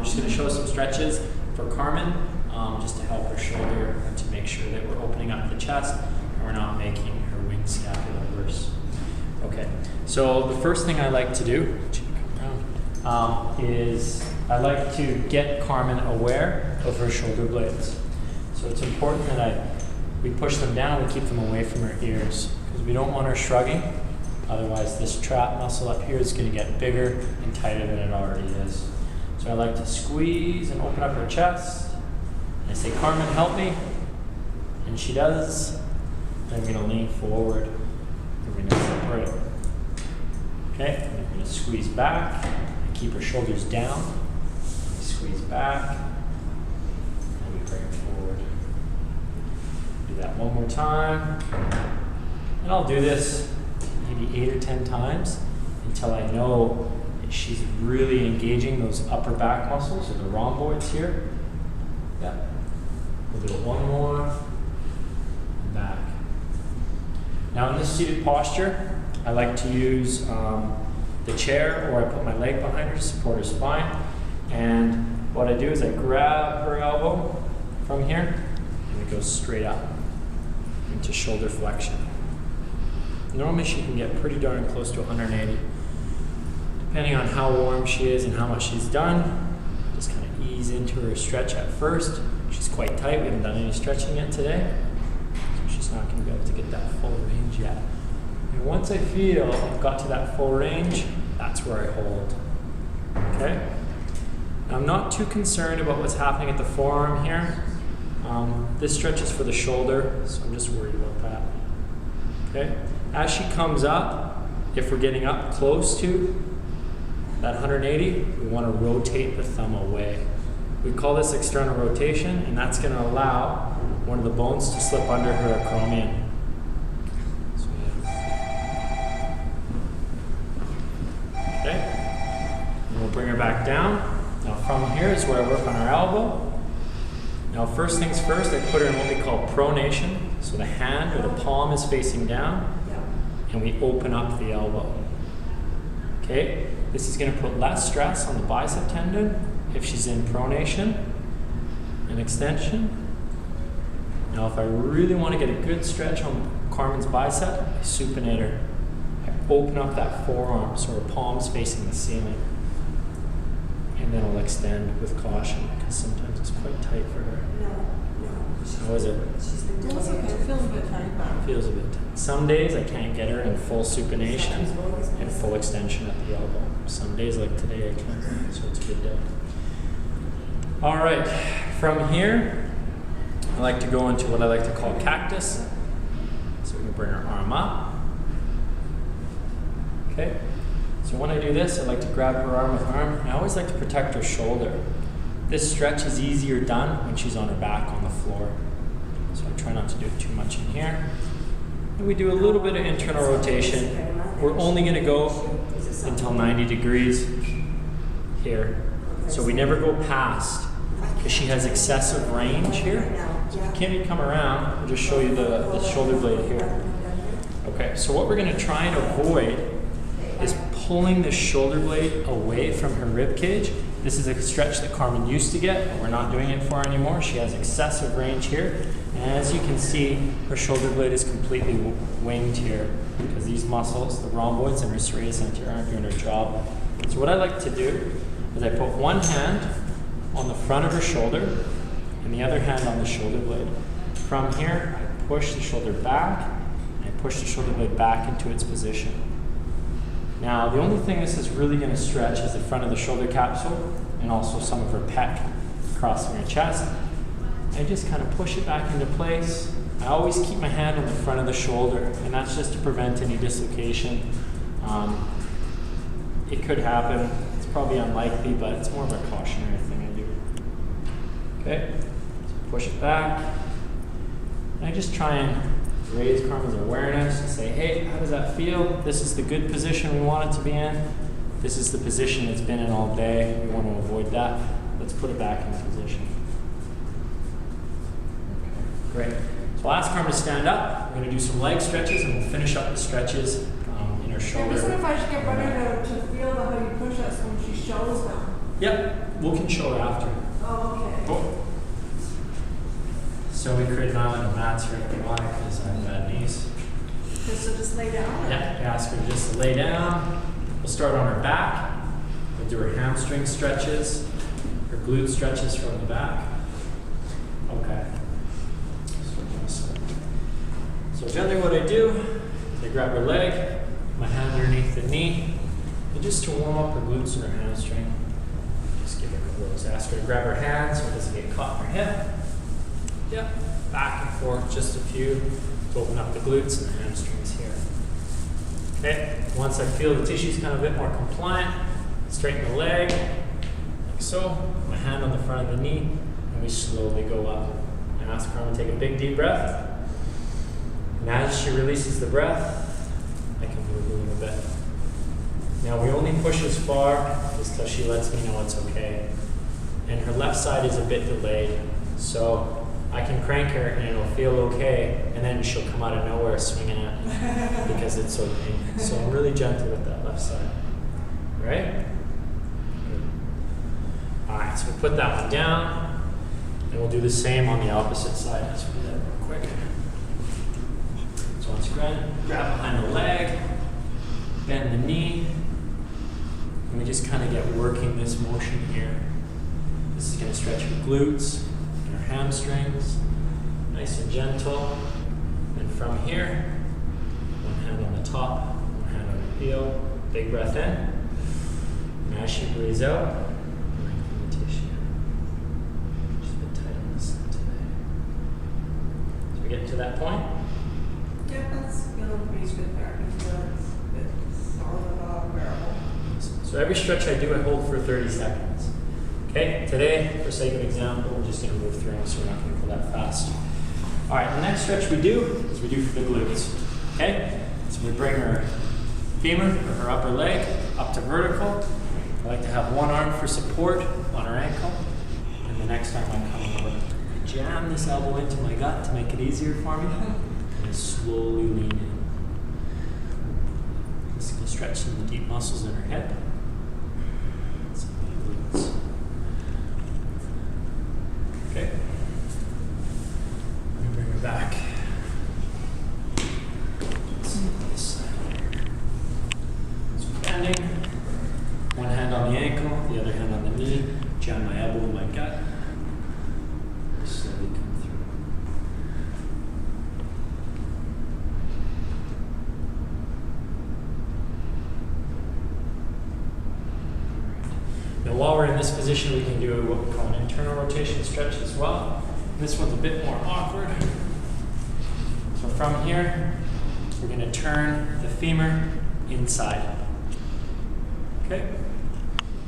just going to show some stretches for Carmen, just to help her shoulder and to make sure that we're opening up the chest and we're not making her wing scapula worse. Okay, so the first thing I like to do is I like to get Carmen aware of her shoulder blades. So it's important that we push them down and keep them away from her ears, because we don't want her shrugging. Otherwise, this trap muscle up here is going to get bigger and tighter than it already is. So I like to squeeze and open up her chest. And I say, Carmen, help me. And she does. And I'm going to lean forward. And we're going to separate. Okay, and I'm going to squeeze back and keep her shoulders down. Squeeze back. And we bring it forward. Do that one more time. And I'll do this maybe 8 or 10 times until I know that she's really engaging those upper back muscles or the rhomboids here. Yeah. We'll do it one more. And back. Now in this seated posture, I like to use the chair, or I put my leg behind her to support her spine. And what I do is I grab her elbow from here and it goes straight up into shoulder flexion. Normally she can get pretty darn close to 180. Depending on how warm she is and how much she's done, just kind of ease into her stretch at first. She's quite tight, we haven't done any stretching yet today. So she's not going to be able to get that full range yet. And once I feel I've got to that full range, that's where I hold. Okay? Now, I'm not too concerned about what's happening at the forearm here. This stretch is for the shoulder, so I'm just worried about that. Okay? As she comes up, if we're getting up close to that 180, we want to rotate the thumb away. We call this external rotation, and that's going to allow one of the bones to slip under her acromion. Okay? And we'll bring her back down. Now from here is where I work on her elbow. Now first things first, I put her in what we call pronation. So the hand or the palm is facing down, and we open up the elbow. Okay? This is going to put less stress on the bicep tendon if she's in pronation and extension. Now if I really want to get a good stretch on Carmen's bicep, I supinate her. I open up that forearm so her palm's facing the ceiling. And then I'll extend with caution, because sometimes it's quite tight for her. How is it? It's okay. It feels a bit tight. Feels a bit tight. Some days I can't get her in full supination and full extension at the elbow. Some days like today I can, so it's a good day. All right, from here, I like to go into what I like to call cactus. So we can bring her arm up. Okay. So when I do this, I like to grab her arm with arm, and I always like to protect her shoulder. This stretch is easier done when she's on her back on the floor. So I try not to do it too much in here. And we do a little bit of internal rotation. We're only going to go until 90 degrees here. So we never go past, because she has excessive range here. So if you can't come around, I'll just show you the shoulder blade here. Okay, so what we're going to try and avoid is pulling the shoulder blade away from her rib cage. This is a stretch that Carmen used to get, but we're not doing it for her anymore. She has excessive range here. And as you can see, her shoulder blade is completely winged here, because these muscles, the rhomboids and her serratus anterior, aren't doing their job. So what I like to do is I put one hand on the front of her shoulder and the other hand on the shoulder blade. From here, I push the shoulder back, and I push the shoulder blade back into its position. Now, the only thing this is really going to stretch is the front of the shoulder capsule and also some of her pec crossing her chest. I just kind of push it back into place. I always keep my hand on the front of the shoulder, and that's just to prevent any dislocation. It could happen. It's probably unlikely, but it's more of a cautionary thing I do. Okay, so push it back. And I just try and raise Carmen's awareness and say, hey, how does that feel? This is the good position we want it to be in. This is the position it's been in all day. We want to avoid that. Let's put it back in position. Okay, great. So I'll ask Carmen to stand up. We're going to do some leg stretches, and we'll finish up the stretches in her shoulder. Isn't it if I should get better to feel how you push us when she shows them? Yep, we can show it after. Oh, okay. Oh. So we create an island of mats here at the bottom because I have bad knees. Okay, so just lay down? Or? Yeah, ask her just to lay down. We'll start on her back. We'll do her hamstring stretches, her glute stretches from the back. Okay. So generally what I do, I grab her leg, my hand underneath the knee, and just to warm up her glutes and her hamstring. Just give her a couple of those. Ask her to grab her hand so it doesn't get caught in her hip. Yep, back and forth, just a few to open up the glutes and the hamstrings here. Okay, once I feel the tissue's kind of a bit more compliant, straighten the leg, like so. My hand on the front of the knee, and we slowly go up. And ask Carmen to take a big deep breath. And as she releases the breath, I can move a little bit. Now we only push as far as till she lets me know it's okay. And her left side is a bit delayed, so I can crank her and it'll feel okay, and then she'll come out of nowhere swinging at me because it's so painful. So I'm really gentle with that left side. Right? Good. Alright, so we'll put that one down, and we'll do the same on the opposite side. Let's do that real quick. So once again, grab behind the leg, bend the knee, and we just kind of get working this motion here. This is going to stretch your glutes and your hamstrings, nice and gentle. And from here, one hand on the top, one hand on the heel, big breath in. And as she breathes out, lengthen the tissue. Just a bit tight on this side today. So we get to that point. Yeah, that's feeling pretty good there. It's a bit solid, bearable. So every stretch I do, I hold for 30 seconds. Okay, today, for sake of example, we're just going to move through them, so we're not going to go that fast. All right, the next stretch we do is we do for the glutes. Okay, so we bring her femur, or her upper leg, up to vertical. I like to have one arm for support on her ankle, and the next arm I come over. I jam this elbow into my gut to make it easier for me, and I slowly lean in. This is going to stretch some of the deep muscles in her hip. Some of the glutes. Okay. Let me bring her back. This side here. So bending. One hand on the ankle, the other hand on the knee. Jam my elbow in my gut. Slowly come through. Now while we're in this position, we can do what we call an internal rotation stretch as well. This one's a bit more awkward. So from here, we're going to turn the femur inside. Okay?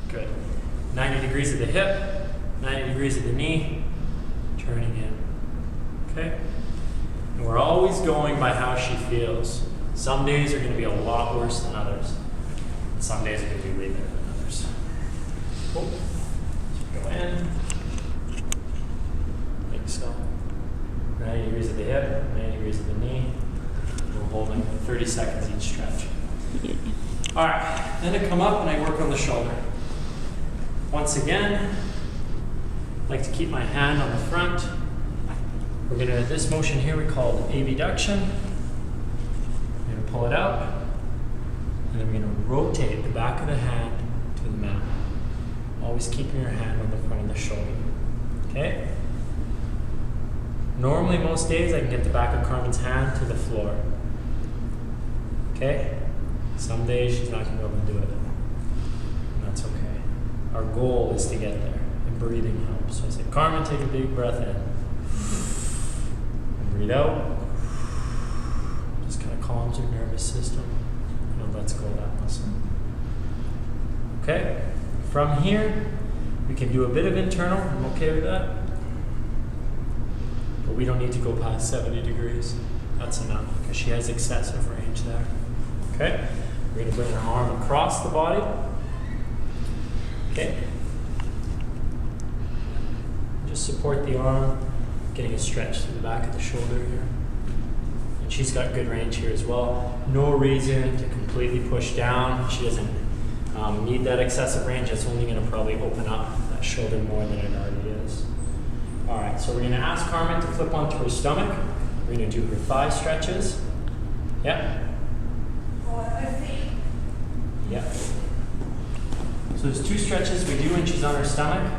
Good. 90 degrees of the hip, 90 degrees of the knee, turning in. Okay? And we're always going by how she feels. Some days are going to be a lot worse than others. Some days are going to be way better than others. Cool. So go in. Like so. 90 degrees of the hip, 90 degrees of the knee. We're holding 30 seconds each stretch. Alright, then I come up and I work on the shoulder. Once again, I like to keep my hand on the front. We're going to, this motion here we call abduction. We're going to pull it out, and then we're going to rotate the back of the hand to the mat. Always keeping your hand on the front of the shoulder. Okay? Normally, most days, I can get the back of Carmen's hand to the floor. Okay? Some days she's not going to be able to do it. And that's okay. Our goal is to get there. And breathing helps. So I say, Carmen, take a big breath in. And breathe out. Just kind of calms your nervous system. And lets go of that muscle. Okay? From here, we can do a bit of internal. I'm okay with that. But we don't need to go past 70 degrees. That's enough, because she has excessive range there. Okay? We're going to bring our arm across the body. Okay? Just support the arm, getting a stretch through the back of the shoulder here. And she's got good range here as well. No reason to completely push down. She doesn't need that excessive range, it's only going to probably open up that shoulder more than it already is. All right, so we're going to ask Carmen to flip onto her stomach. We're going to do her thigh stretches. Yeah? Yeah. So there's 2 stretches we do when she's on her stomach.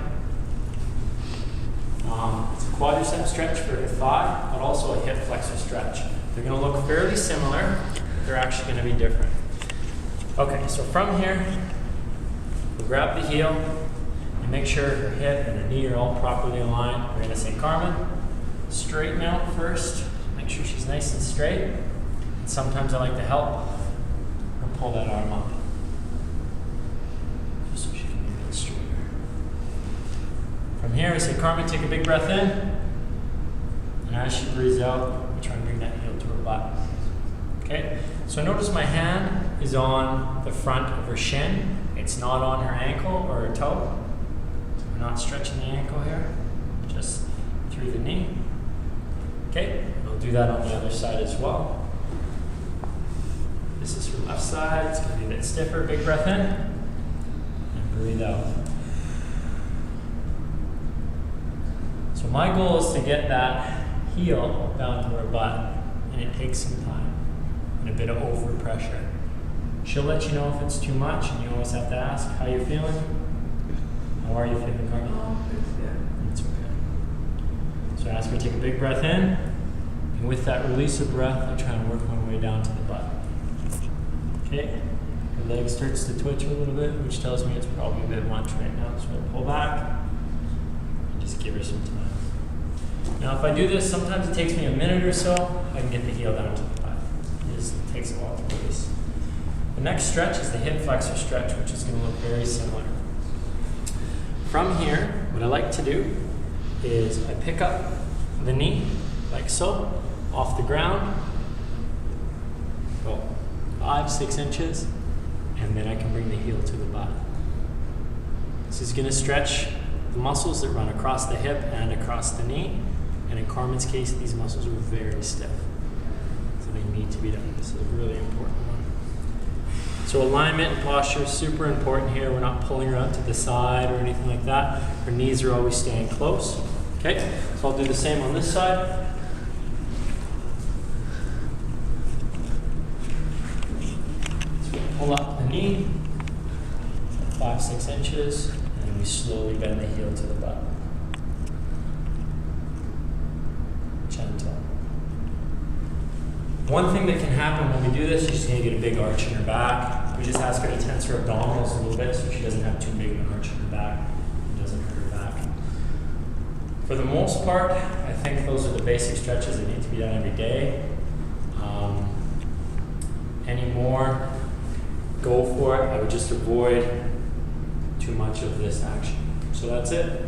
It's a quadricep stretch for her thigh, but also a hip flexor stretch. They're going to look fairly similar, but they're actually going to be different. Okay, so from here, we'll grab the heel and make sure her hip and her knee are all properly aligned. We're going to say, Carmen, straighten out first. Make sure she's nice and straight. And sometimes I like to help her pull that arm up, just so she can be a bit straighter. From here, we say, Carmen, take a big breath in. And as she breathes out, we try and bring that heel to her butt. Okay? So notice my hand is on the front of her shin. It's not on her ankle or her toe. So we're not stretching the ankle here, just through the knee. Okay? We'll do that on the other side as well. This is her left side. It's going to be a bit stiffer. Big breath in. And breathe out. So my goal is to get that heel down to her butt, and it takes some time and a bit of overpressure. She'll let you know if it's too much, and you always have to ask, how you feeling? How are you feeling, Carmen? It's okay. So I ask her to take a big breath in, and with that release of breath, I try and work my way down to the butt. Okay, her leg starts to twitch a little bit, which tells me it's probably a bit much right now, so I'll pull back and just give her some time. Now if I do this, sometimes it takes me a minute or so, I can get the heel down to the butt. It just takes a while to release. The next stretch is the hip flexor stretch, which is going to look very similar. From here, what I like to do is I pick up the knee, like so, off the ground, go 5-6 inches, and then I can bring the heel to the butt. This is going to stretch the muscles that run across the hip and across the knee, and in Carmen's case, these muscles are very stiff, so they need to be done. This is a really important one. So alignment and posture is super important here. We're not pulling her out to the side or anything like that. Her knees are always staying close. Okay, so I'll do the same on this side. So we pull up the knee, 5-6 inches, and then we slowly bend the heel to the butt. Gentle. One thing that can happen when we do this, she's going to get a big arch in her back. We just ask her to tense her abdominals a little bit so she doesn't have too big of an arch in her back. It doesn't hurt her back. For the most part, I think those are the basic stretches that need to be done every day. Any more, go for it. I would just avoid too much of this action. So that's it.